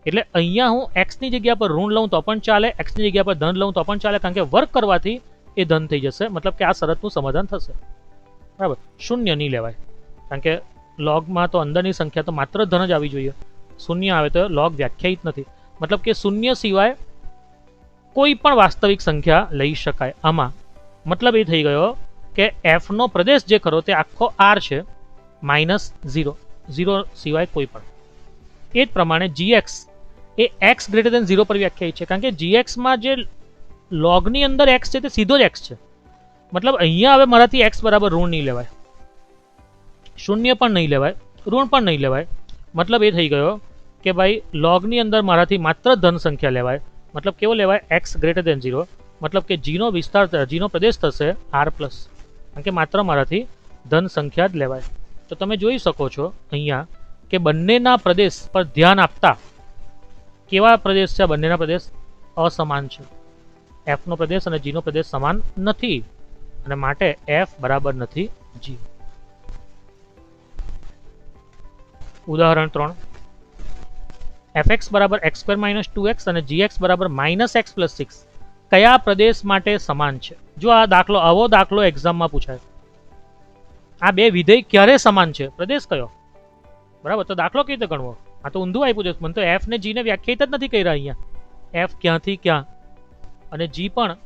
એટલે અહીંયા હું x ની જગ્યા પર ઋણ લઉં તો પણ ચાલે, x ની જગ્યા પર ધન લઉં તો પણ ચાલે, કારણ કે વર્ગ કરવાથી એ ધન થઈ જશે. મતલબ કે આ શરતનું સમાધાન થશે. બરાબર. શૂન્ય નહીં લેવાય કારણ કે લોગમાં તો અંદરની સંખ્યા તો માત્ર ધન જ આવી જોઈએ, શૂન્ય આવે તો લોગ વ્યાખ્યાયિત નથી, મતલબ કે શૂન્ય સિવાય કોઈ પણ વાસ્તવિક સંખ્યા લઈ શકાય. આમાં મતલબ એ થઈ ગયો કે એફનો પ્રદેશ જે ખરો તે આખો આર છે -0, 0 સિવાય કોઈ પણ. એ જ પ્રમાણે gx એ x ગ્રેટર દેન 0 પર વ્યાખ્યાયિત છે, કારણ કે gxમાં જે લોગની અંદર x છે તે સીધો જ x છે, મતલબ અહીંયા હવે મારાથી x બરાબર ઋણ નહીં લેવાય, શૂન્ય પણ નહીં લેવાય, ઋણ પણ નહીં લેવાય. મતલબ એ થઈ ગયો કે ભાઈ લોગની અંદર મારાથી માત્ર ધન સંખ્યા લેવાય, મતલબ કેવો લેવાય x ગ્રેટર દેન 0, મતલબ કે જીનો વિસ્તાર, જીનો પ્રદેશ થશે r+, કારણ કે માત્ર મારાથી ધન સંખ્યા જ લેવાય. તો તમે જોઈ શકો છો અહીંયા કે બંનેના પ્રદેશ પર ધ્યાન આપતા કેવા પ્રદેશ છે, બંનેના પ્રદેશ અસમાન છે. એફનો પ્રદેશ અને જીનો પ્રદેશ સમાન નથી અને માટે એફ બરાબર નથી જી. ઉદાહરણ 3, fx બરાબર x² - 2x અને gx બરાબર -x+6 કયા પ્રદેશ માટે સમાન છે? જો આ દાખલો, આવો દાખલો એક્ઝામમાં પૂછાય, આ બે વિધેય ક્યારે સમાન છે, પ્રદેશ કયો? બરાબર, તો દાખલો કેવી રીતે ગણવો? આ તો ઊંધું આપ્યું છે, મને તો એફ ને જી ને વ્યાખ્યાયિત જ નથી કર્યા અહીંયા. એફ ક્યાંથી ક્યાં અને જી પણ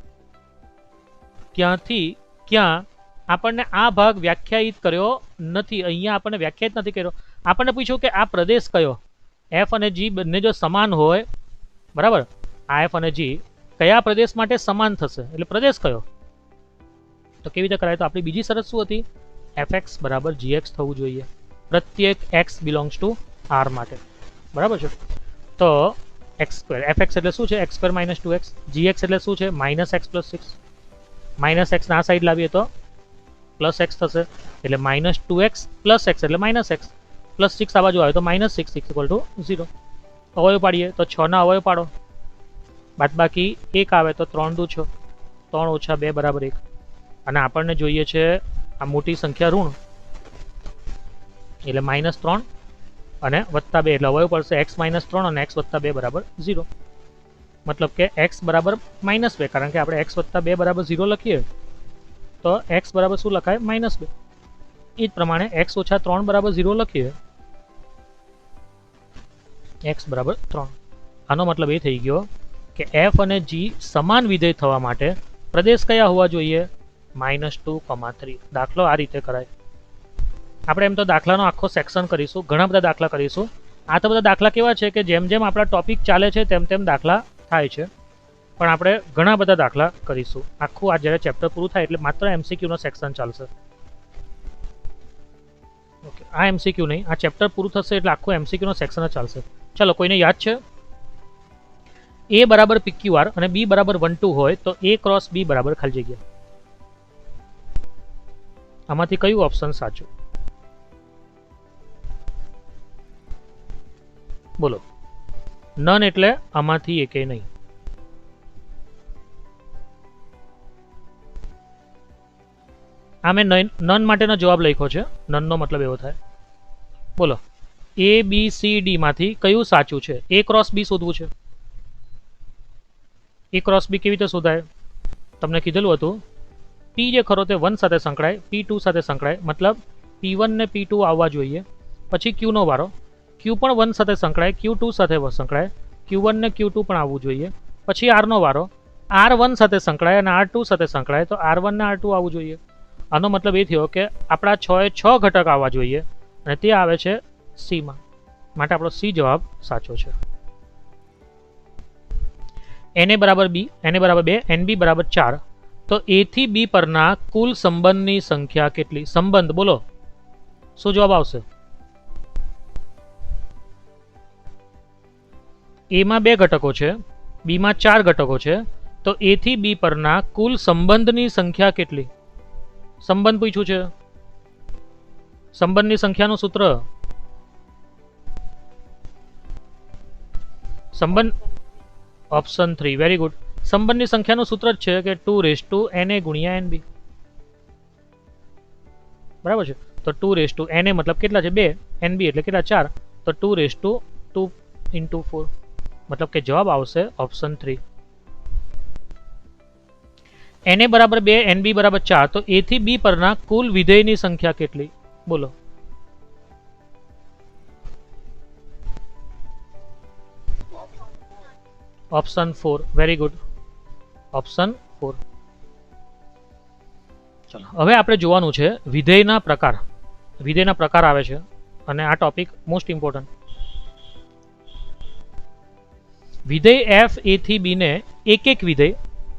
ક્યાંથી ક્યાં આપણને આ ભાગ વ્યાખ્યાયિત કર્યો નથી, અહીંયા આપણને વ્યાખ્યાયિત નથી કર્યો. આપણને પૂછ્યું કે આ પ્રદેશ કયો? એફ અને જી બંને જો સમાન હોય, બરાબર, આ એફ અને જી કયા પ્રદેશ માટે સમાન થશે, એટલે પ્રદેશ કયો? તો કેવી રીતે કરાય? તો આપણી બીજી શરત શું હતી? fx બરાબર gx થવું જોઈએ પ્રત્યેક x બિલોંગ્સ ટુ r માટે, બરાબર છે. તો x², fx એટલે શું છે? x² - 2x, gx એટલે શું છે? -x+6. -x ના સાઈડ લાવીએ તો +x થશે, એટલે -2x + x એટલે -x, +6 આ બાજુ આવે તો -6 = 0. અવયવ પાડીએ તો 6 ના અવયવ પાડો, બાદબાકી 1 આવે તો 3 દુ 6, 3 - 2 = 1. અને આપણને જોઈએ છે આ મોટી સંખ્યા ઋણ, એટલે -3 અને +2 એટલે અવયવ પડશે x - 3 અને x + 2 = 0. મતલબ કે x બરાબર -2, કારણ કે આપણે x + 2 = 0 લખીએ તો x બરાબર શું લખાય? -2. એ જ પ્રમાણે x - 3 = 0 લખીએ, x બરાબર 3. આનો મતલબ એ થઈ ગયો કે f અને g સમાન વિધેય થવા માટે પ્રદેશ કયા હોવા જોઈએ? -2, 3. દાખલો આ રીતે કરાય. આપણે એમ તો દાખલાનો આખો સેક્શન કરીશું, ઘણા બધા દાખલા કરીશું. આ તો બધા દાખલા કેવા છે કે જેમ જેમ આપણા ટોપિક ચાલે છે તેમ તેમ દાખલા થાય છે, પણ આપણે ઘણા બધા દાખલા કરીશું. આખું આ જ્યારે ચેપ્ટર પૂરું થાય એટલે માત્ર એમસીક્યુનો સેક્શન ચાલશે. ઓકે, આ એમસીક્યુ નહીં, આ ચેપ્ટર પૂરું થશે એટલે આખું એમસીક્યુનો સેક્શન જ ચાલશે. ચાલો, કોઈને યાદ છે? a બરાબર PQR અને b બરાબર 1 2 હોય તો a × b બરાબર ખાલી જગ્યા. આમાંથી કયું ઓપ્શન સાચું? બોલો. નન એટલે આમાંથી એકે નહીં. આ મેં નન માટેનો જવાબ લખ્યો છે, નનનો મતલબ એવો થાય. બોલો, a b c d માંથી કયું સાચું છે? a × b શોધવું છે. a × b કેવી રીતે શોધાય? તમને કીધેલું હતું, p જે ખરો તે 1 સાથે સંકળાય, p 2 સાથે સંકળાય, મતલબ p1 ને p2 આવવા જોઈએ. પછી q નો વારો, q પણ 1 સાથે સંકળાય, q2 સાથે સંકળાય, q1 ને q2 પણ આવવું જોઈએ. પછી r નો વારો, r1 સાથે સંકળાય અને r2 સાથે સંકળાય તો r1 ને r2 આવવું જોઈએ. આનો મતલબ એ થયો કે આપણા 6 એ 6 ઘટક આવવા જોઈએ અને તે આવે છે c માં, માટે આપણો c જવાબ સાચો છે. na બરાબર b, na બરાબર 2, nb બરાબર 4, તો a થી b પરના કુલ સંબંધની સંખ્યા કેટલી? સંબંધ બોલો, શું જવાબ આવશે? a માં 2 ઘટકો છે, b માં 4 ઘટકો છે, તો a થી b પરના કુલ સંબંધની સંખ્યા કેટલી? સંબંધ પૂછ્યું છે. સંબંધની સંખ્યાનું સૂત્ર, સંબંધ ઓપ્શન 3, વેરી ગુડ. સંબંધની સંખ્યાનું સૂત્ર જ છે કે 2 × na × nb, બરાબર છે. તો 2 na મતલબ કેટલા છે? 2, nb એટલે કેટલા? 4, તો 2 × 4, મતલબ કે જવાબ આવશે ઓપ્શન 3. na બરાબર 2, nb બરાબર 4, તો a થી b પરના કુલ વિધેયની સંખ્યા કેટલી? બોલો. ઓપ્શન 4. Very good, option 4. ચલો હવે આપણે જોવાનું છે વિધેયના પ્રકાર. વિધેયના પ્રકાર આવે છે અને આ ટોપિક મોસ્ટ ઇમ્પોર્ટન્ટ. વિધેય એફ એ થી બી ને એક વિધેય,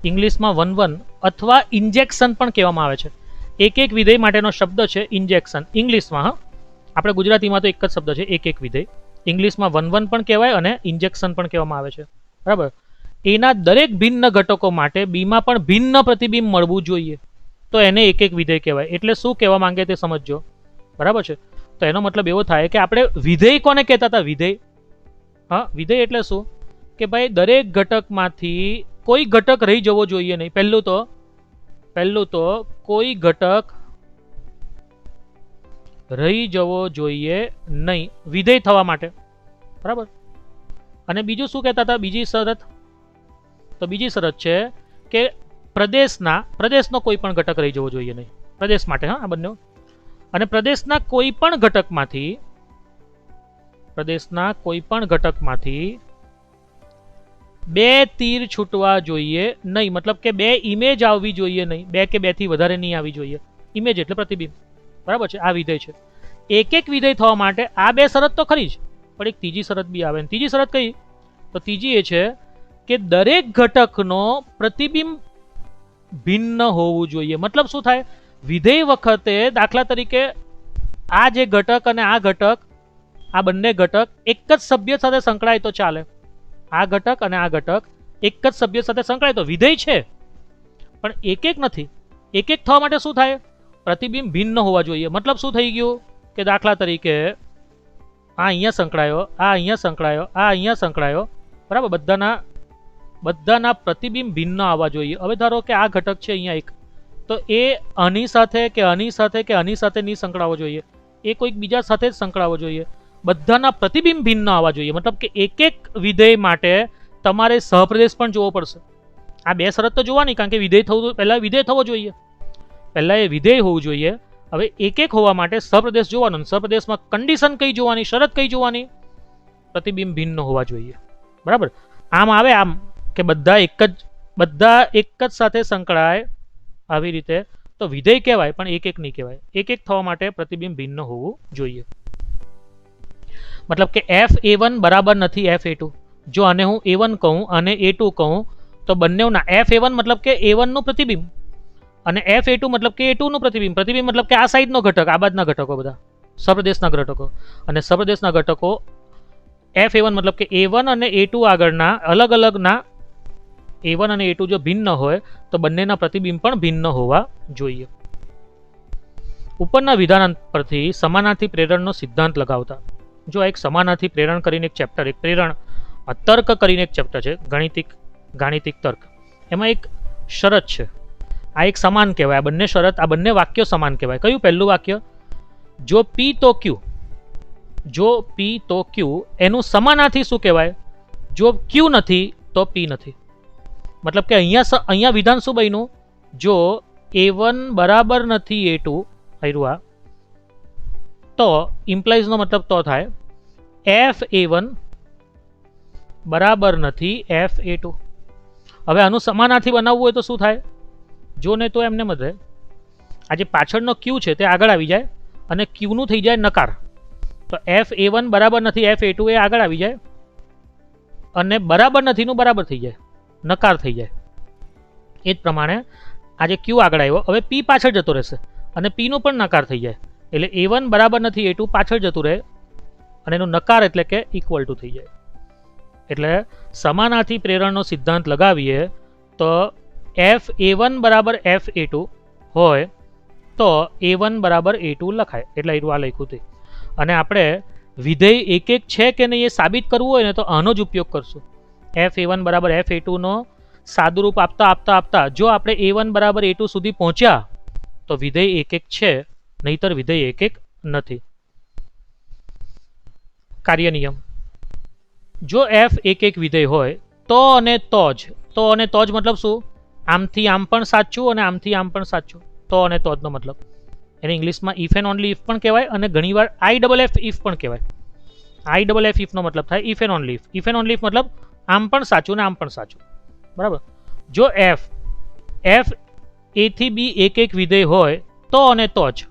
ઇંગ્લિશમાં 1 અથવા ઇન્જેક્શન પણ કહેવામાં આવે છે. એક વિધેય માટેનો શબ્દ છે ઇન્જેક્શન ઇંગ્લિશમાં. હા, આપણે ગુજરાતીમાં તો એક જ શબ્દ છે એક વિધેય. ઇંગ્લિશમાં 1 પણ કહેવાય અને ઇન્જેક્શન પણ કહેવામાં આવે છે. બરાબર. એના દરેક ભિન્ન ઘટકો માટે બીમાં પણ ભિન્ન પ્રતિબિંબ મળવું જોઈએ, તો એને એક વિધેય કહેવાય. એટલે શું કહેવા માંગે તે સમજજો. બરાબર છે. તો એનો મતલબ એવો થાય કે આપણે વિધેય કોને કહેતા હતા? વિધેય. હા, વિધેય એટલે શું કે ભાઈ દરેક ઘટકમાંથી કોઈ ઘટક રહી જવો જોઈએ નહીં. પહેલું તો કોઈ ઘટક રહી જવો જોઈએ નહીં વિધેય થવા માટે. બરાબર. અને બીજું શું કહેતા હતા? બીજી શરત. તો બીજી શરત છે કે પ્રદેશનો કોઈ પણ ઘટક રહી જવો જોઈએ નહીં. પ્રદેશ માટે. હા, આ બંને. અને પ્રદેશના કોઈ પણ ઘટકમાંથી બે તીર છૂટવા જોઈએ નહીં. મતલબ કે બે ઇમેજ આવવી જોઈએ નહીં. બે કે બે થી વધારે નહીં આવી જોઈએ. ઇમેજ એટલે પ્રતિબિંબ. બરાબર છે. આ વિધેય છે. એક વિધેય થવા માટે આ બે શરત તો ખરી જ, પણ એક ત્રીજી શરત બી આવે. ત્રીજી શરત કઈ? તો ત્રીજી એ છે કે દરેક ઘટકનો પ્રતિબિંબ ભિન્ન હોવું જોઈએ. મતલબ શું થાય? વિધેય વખતે દાખલા તરીકે આ જે ઘટક અને આ ઘટક, આ બંને ઘટક એક જ સભ્ય સાથે સંકળાય તો ચાલે. આ ઘટક અને આ ઘટક એક જ સભ્ય સાથે સંકળાય તો વિધેય છે, પણ એક નથી. એક થવા માટે શું થાય? પ્રતિબિંબ ભિન્ન હોવા જોઈએ. મતલબ શું થઈ ગયું કે દાખલા તરીકે આ અહીંયા સંકળાયો, આ અહીંયા સંકળાયો, આ અહીંયા સંકળાયો. બરાબર. બધાના પ્રતિબિંબ ભિન્ન આવવા જોઈએ. હવે ધારો કે આ ઘટક છે અહીંયા એક, તો એ આની સાથે કે આની સાથે કે આની સાથે નહીં સંકળાવવો જોઈએ. એ કોઈક બીજા સાથે જ સંકળાવવો જોઈએ. બધાના પ્રતિબિંબ ભિન્ન આવવા જોઈએ. મતલબ કે એક વિધેય માટે તમારે સહપ્રદેશ પણ જોવો પડશે. આ બે શરત તો જોવાની, કારણ કે વિધેય થવું પહેલા વિધેય થવો જોઈએ. પહેલા એ વિધેય હોવું જોઈએ. હવે એક હોવા માટે સહપ્રદેશ જોવાનો. સહપ્રદેશમાં કન્ડિશન કઈ જોવાની? શરત કઈ જોવાની? પ્રતિબિંબ ભિન્ન હોવા જોઈએ. બરાબર. આમ આવે આમ કે બધા એક જ સાથે સંકળાય આવી રીતે તો વિધેય કહેવાય, પણ એક નહીં કહેવાય. એક થવા માટે પ્રતિબિંબ ભિન્ન હોવું જોઈએ. મતલબ કે F(a1) બરાબર નથી F(a2). જો આને હું a1 કહું અને a2 કહું તો બંનેના F(a1) મતલબ કે a1 નું પ્રતિબિંબ અને F(a2) મતલબ કે a2 નું પ્રતિબિંબ. પ્રતિબિંબ મતલબ કે આ સાઈડનો ઘટક, આ બાજુના ઘટકો બધા સપ્રદેશના ઘટકો. અને સપ્રદેશના ઘટકો F(a1) મતલબ કે a1 અને a2 આગળના અલગના a1 અને a2 જો ભિન્ન હોય તો બંનેના પ્રતિબિંબ પણ ભિન્ન હોવા જોઈએ. ઉપરના વિધાન પરથી સમાનાર્થી પ્રેરણનો સિદ્ધાંત લગાવતા. જો એક સમાનાર્થી પ્રેરણ કરીને એક ચેપ્ટર, એક પ્રેરણ તર્ક કરીને એક ચેપ્ટર છે, ગાણિતિક તર્ક. એમાં એક શરત છે. આ એક સમાન કહેવાય. આ બંને શરત, આ બંને વાક્યો સમાન કહેવાય. કયું પહેલું વાક્ય? જો P તો Q એનું સમાનાર્થી શું કહેવાય? જો Q નથી તો P નથી. મતલબ કે અહીંયા વિધાન શું બન્યું? જો a1 બરાબર નથી a2 આવ્યું તો ઇમ્પ્લાઇઝનો મતલબ તો થાય F(a1) બરાબર નથી F(a2). હવે આનું સમાનાર્થી બનાવવું હોય તો શું થાય? જો ને તો એમને મત રહે. આ જે પાછળનો Q છે તે આગળ આવી જાય અને Q નું થઈ જાય નકાર. તો F(a1) બરાબર નથી F(a2) એ આગળ આવી જાય અને બરાબર નથીનું બરાબર થઈ જાય, નકાર થઈ જાય. એ જ પ્રમાણે આ જે Q આગળ આવ્યો, હવે P પાછળ જતો રહેશે અને P નો પણ નકાર થઈ જાય. એટલે a1 બરાબર નથી a2 પાછળ જતું રહે અને એનો નકાર એટલે કે ઇક્વલ ટુ થઈ જાય. એટલે સમાનાર્થી પ્રેરણનો સિદ્ધાંત લગાવીએ તો F(a1) બરાબર F(a2) હોય તો a1 બરાબર a2 લખાય. એટલે આ લખ્યું તે. અને આપણે વિધેય એક છે કે નહીં એ સાબિત કરવું હોય ને તો આનો જ ઉપયોગ કરશું. F(a1) બરાબર F(a2) નો સાદુરૂપ આપતા જો આપણે a1 બરાબર a2 સુધી પહોંચ્યા તો વિધેય એક છે, નહીતર વિધેય એક નથી. કાર્ય નિયમ. જો F એક વિધેય હોય તો અને તો જ મતલબ શું? આમથી આમ પણ સાચું અને આમથી આમ પણ સાચું. તો અને તો જનો મતલબ એને ઇંગ્લિશમાં ઇફ એન્ડ ઓનલી ઇફ પણ કહેવાય અને ઘણીવાર IFF ઇફ પણ કહેવાય. IFF ઇફ નો મતલબ થાય if and only if. If and only if મતલબ આમ પણ સાચું ને આમ પણ સાચું, બરાબર. જો એફ એ થી બી એક એક વિધેય હોય તો અને તો જ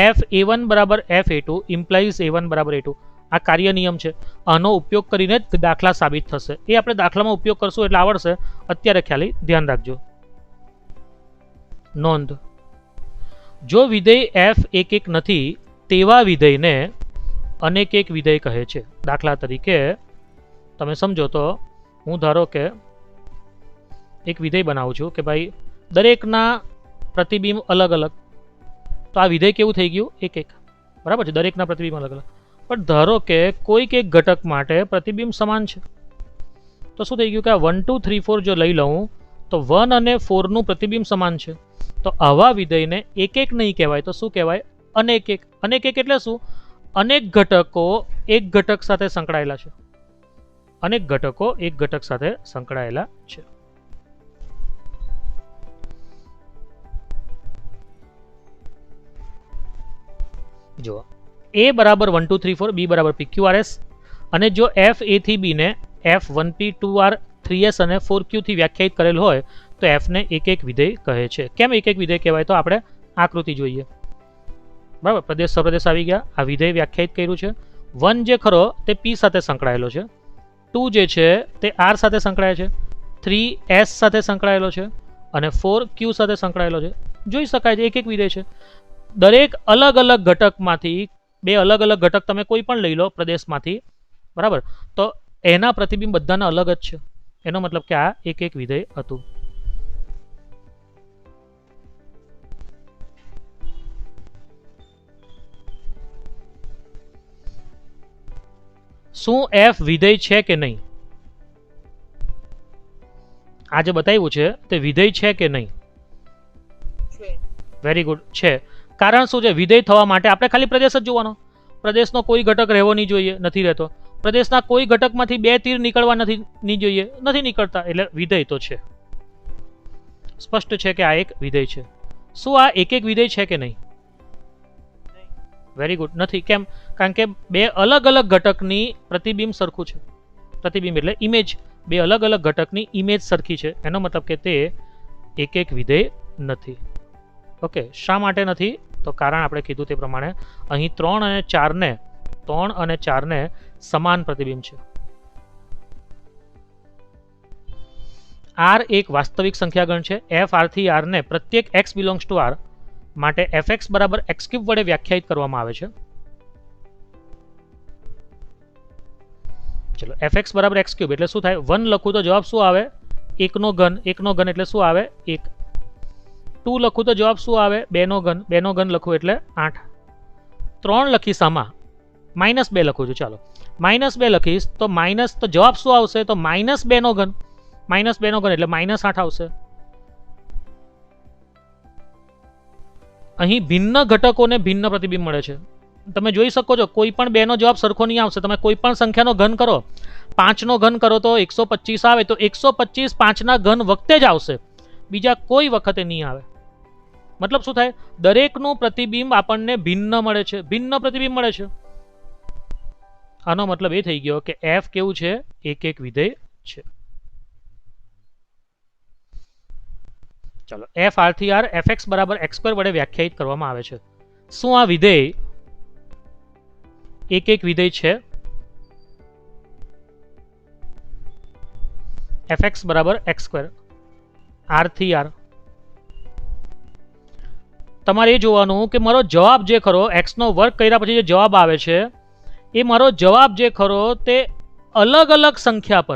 એફ A1 બરાબર એફ A2 ઇમ્પ્લાઇઝ A1 બરાબર A2. આ કાર્ય નિયમ છે. આનો ઉપયોગ કરીને જ દાખલા સાબિત થશે. એ આપણે દાખલામાં ઉપયોગ કરશું એટલે આવડશે. અત્યારે ખાલી ધ્યાન રાખજો. નોંધ: જો વિધેય એફ એક એક નથી તેવા વિધેયને અનેક એક વિધેય કહે છે. દાખલા તરીકે તમે સમજો તો હું ધારો કે એક વિધેય બનાવું છું કે ભાઈ દરેકના પ્રતિબિંબ અલગ અલગ, તો આ વિધેય કેવું થઈ ગયું? એક એક, બરાબર છે. દરેકના પ્રતિબિંબ અલગ અલગ. પણ ધારો કે કોઈક એક ઘટક માટે પ્રતિબિંબ સમાન છે, તો શું થઈ ગયું કે આ 1 2 3 4 જો લઈ લઉં તો 1 અને 4 નું પ્રતિબિંબ સમાન છે. તો આવા વિધેયને એક એક નહીં કહેવાય, તો શું કહેવાય? અનેક એક. અનેક એક એટલે શું? અનેક ઘટકો એક ઘટક સાથે સંકળાયેલા છે. અનેક ઘટકો એક ઘટક સાથે સંકળાયેલા છે. જો a બરાબર 1 2 3 4, b બરાબર PQRS, અને જો f a થી b ને f 1p 2r 3s અને 4q થી વ્યાખ્યાયિત કરેલ હોય તો f ને એક એક વિધેય કહે છે. કેમ એક એક વિધેય કહેવાય? તો આપણે આકૃતિ જોઈએ, બરાબર. પ્રદેશ સપ્રદેશ આવી ગયા. આ વિધેય વ્યાખ્યાયિત કર્યું છે. 1 જે ખરો તે p સાથે સંકળાયેલો છે, 2 જે છે તે r સાથે સંકળાયેલો છે, 3 s સાથે સંકળાયેલો છે અને 4 q સાથે સંકળાયેલો છે. જોઈ શકાય છે એક એક વિધેય છે. દરેક અલગ અલગ ઘટકમાંથી બે અલગ અલગ ઘટક તમે કોઈ પણ લઈ લો પ્રદેશમાંથી, બરાબર, તો એના પ્રતિબિંબ બધાના અલગ જ છે. એનો મતલબ કે આ એક એક વિધેય હતું. શું f વિધેય છે કે નહીં? આ જે બતાવ્યું છે તે વિધેય છે કે નહીં? વેરી ગુડ, છે. કારણ શું છે? વિધેય થવા માટે આપણે ખાલી પ્રદેશ જ જોવાનો. પ્રદેશનો કોઈ ઘટક રહેવો નહીં જોઈએ, નથી રહેતો. પ્રદેશના કોઈ ઘટકમાંથી બે તીર નીકળવા નહીં જોઈએ, નથી નીકળતા, એટલે વિધેય તો છે. સ્પષ્ટ છે કે આ એક વિધેય છે. શું આ એક એક વિધેય છે કે નહીં? વેરી ગુડ, નથી. કેમ? કારણ કે બે અલગ અલગ ઘટકની પ્રતિબિંબ સરખું છે. પ્રતિબિંબ એટલે ઇમેજ. બે અલગ અલગ ઘટકની ઇમેજ સરખી છે. એનો મતલબ કે તે એક એક વિધેય નથી. ઓકે, શા માટે નથી? તો કારણ આપણે કીધું તે પ્રમાણે અહીં 3 અને 4 ને સમાન પ્રતિબિંબ છે. r એક વાસ્તવિક સંખ્યાગણ છે. f r થી r ને પ્રત્યેક x બિલોંગ્સ ટુ r માટે fx બરાબર x ક્યુબ વડે વ્યાખ્યાયિત કરવામાં આવે છે. ચલો, fx બરાબર x ક્યુબ એટલે શું થાય? 1 લખું તો જવાબ શું આવે? 1 નો ઘન. 1 નો ઘન એટલે શું આવે? 1. 2 લખું તો જવાબ શું આવે? 2 નો ઘન. 2 નો ઘન લખું એટલે 8. 3 લખીશ આમાં, -2 લખું છું. ચાલો, -2 લખીશ તો માઇનસ, તો જવાબ શું આવશે? તો -2 નો ઘન. -2 નો ઘન એટલે -8 આવશે. અહીં ભિન્ન ઘટકોને ભિન્ન પ્રતિબિંબ મળે છે. તમે જોઈ શકો છો કોઈ પણ બે નો જવાબ સરખો નહીં આવશે. તમે કોઈ પણ સંખ્યાનો ઘન કરો, 5 નો ઘન કરો તો 125 આવે, તો 125 5 ના ઘન વખતે જ આવશે, બીજા કોઈ વખતે નહીં આવે. મતલબ શું થાય? દરેકનું પ્રતિબિંબ આપણને ભિન્ન મળે છે, ભિન્ન પ્રતિબિંબ મળે છે. આનો મતલબ એ થઈ ગયો કે f કેવું છે? એક એક વિધેય છે. ચાલો, f r થી r fx બરાબર x સ્ક્વેર વડે વ્યાખ્યાયિત કરવામાં આવે છે. શું આ વિધેય એક એક વિધેય છે? fx બરાબર x સ્ક્વેર r થી r. તમારે એ જોવાનું કે મારો જવાબ જે ખરો x નો વર્ગ કર્યા પછી જે જવાબ આવે છે એ મારો જવાબ જે ખરો તે અલગ અલગ સંખ્યા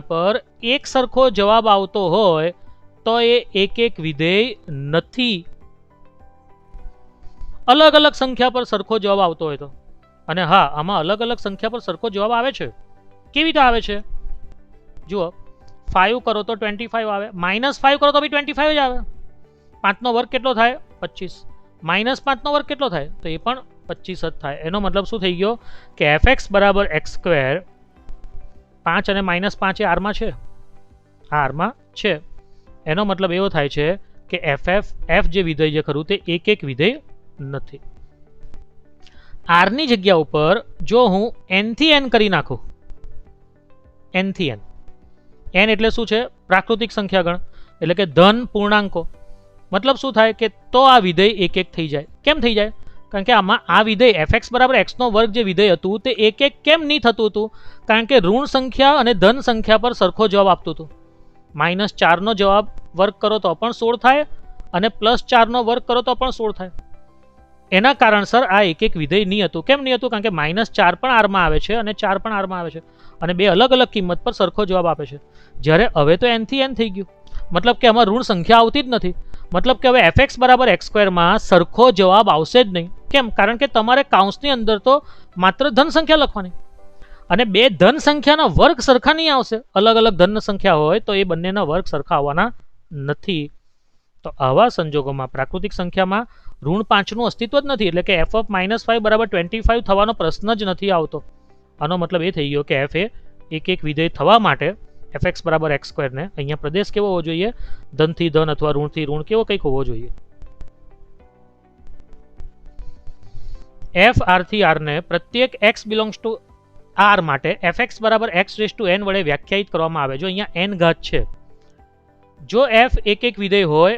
પર એક સરખો જવાબ આવતો હોય તો એ એક એક વિધેય નથી. અલગ અલગ સંખ્યા પર સરખો જવાબ આવતો હોય તો. અને હા, આમાં અલગ અલગ સંખ્યા પર સરખો જવાબ આવે છે. કેવી રીતે આવે છે? જુઓ, 5 કરો તો 25 આવે, -5 કરો તો બી 25 જ આવે. 5 નો વર્ગ કેટલો થાય? 25. -5 નો વર્ગ કેટલો થાય? તો એ પણ 25 જ થાય. એનો મતલબ શું થઈ ગયો કે fx બરાબર x સ્ક્વેર, 5 અને -5 એ r માં છે, આ r માં છે. એનો મતલબ એવો થાય છે કે f જે વિધેય જે ખરું તે એક એક વિધેય નથી. r ની જગ્યા ઉપર જો હું n થી n કરી નાખું, n થી n. n એટલે શું છે? પ્રાકૃતિક સંખ્યાગણ, એટલે કે ધન પૂર્ણાંકો. મતલબ શું થાય કે તો આ વિધેય એક એક થઈ જાય. કેમ થઈ જાય? કારણ કે આમાં આ વિધેય fx બરાબર x નો વર્ગ જે વિધેય હતું તે એક એક કેમ નહીં થતું હતું? કારણ કે ઋણ સંખ્યા અને ધન સંખ્યા પર સરખો જવાબ આપતું હતું. -4 નો જવાબ વર્ગ કરો તો પણ 16 થાય અને +4 નો વર્ગ કરો તો પણ 16 થાય. એના કારણસર આ એક એક વિધેય નહીં હતું. કેમ નહીં હતું? કારણ કે -4 પણ r માં આવે છે અને 4 પણ r માં આવે છે અને બે અલગ અલગ કિંમત પર સરખો જવાબ આપે છે. જ્યારે હવે તો n થી n થઈ ગયું, મતલબ કે આમાં ઋણ સંખ્યા આવતી જ નથી. મતલબ કે હવે fx બરાબર x² માં સરખો જવાબ આવશે જ નહીં. કેમ? કારણ કે તમારે કાઉન્સની અંદર તો માત્ર ધન સંખ્યા લખવાની અને બે ધન સંખ્યાના વર્ગ સરખા નહીં આવશે. અલગ અલગ ધન સંખ્યા હોય તો એ બંનેના વર્ગ સરખા આવવાના નથી. તો આવા સંજોગોમાં પ્રાકૃતિક સંખ્યામાં ઋણ 5 નું અસ્તિત્વ જ નથી, એટલે કે f ઓફ -5 બરાબર 25 થવાનો પ્રશ્ન જ નથી આવતો. આનો મતલબ એ થઈ ગયો કે f એ એક એક વિધેય થવા માટે fx બરાબર x² ને અહીંયા પ્રદેશ કેવો હોવો જોઈએ? ધનથી ધન અથવા ઋણથી ઋણ કેવો કંઈક હોવો જોઈએ. f r થી r ને પ્રત્યેક x બિલોંગ્સ ટુ r માટે fx બરાબર x⁴n વડે વ્યાખ્યાયિત કરવામાં આવે. જો અહીંયા n ઘાત છે, જો f એક એક વિધેય હોય,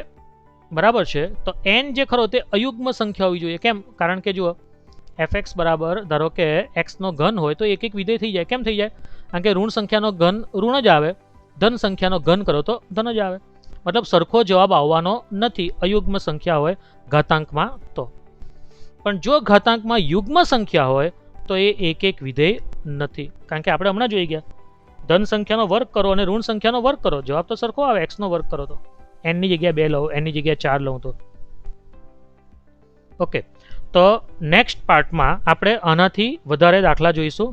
બરાબર છે, તો n જે ખરો તે અયુગ્મ સંખ્યા હોવી જોઈએ. કેમ? કારણ કે જુઓ fx બરાબર ધારો કે x નો ઘન હોય તો એક એક વિધેય થઈ જાય. કેમ થઈ જાય? કારણ કે ઋણ સંખ્યાનો ઘન ઋણ જ આવે, ધન સંખ્યાનો ઘન કરો તો ધન જ આવે. મતલબ સરખો જવાબ આવવાનો નથી અયુગ્મ સંખ્યા હોય ઘાતાંકમાં તો. પણ જો ઘાતાંકમાં યુગ્મ સંખ્યા હોય તો એ એક એક વિધેય નથી. કારણ કે આપણે હમણાં જોઈ ગયા, ધન સંખ્યાનો વર્ગ કરો અને ઋણ સંખ્યાનો વર્ગ કરો, જવાબ તો સરખો આવે. x નો વર્ગ કરો તો n ની જગ્યાએ 2 લઉં, n ની જગ્યાએ 4 લઉં તો. ઓકે, તો નેક્સ્ટ પાર્ટમાં આપણે આનાથી વધારે દાખલા જોઈશું.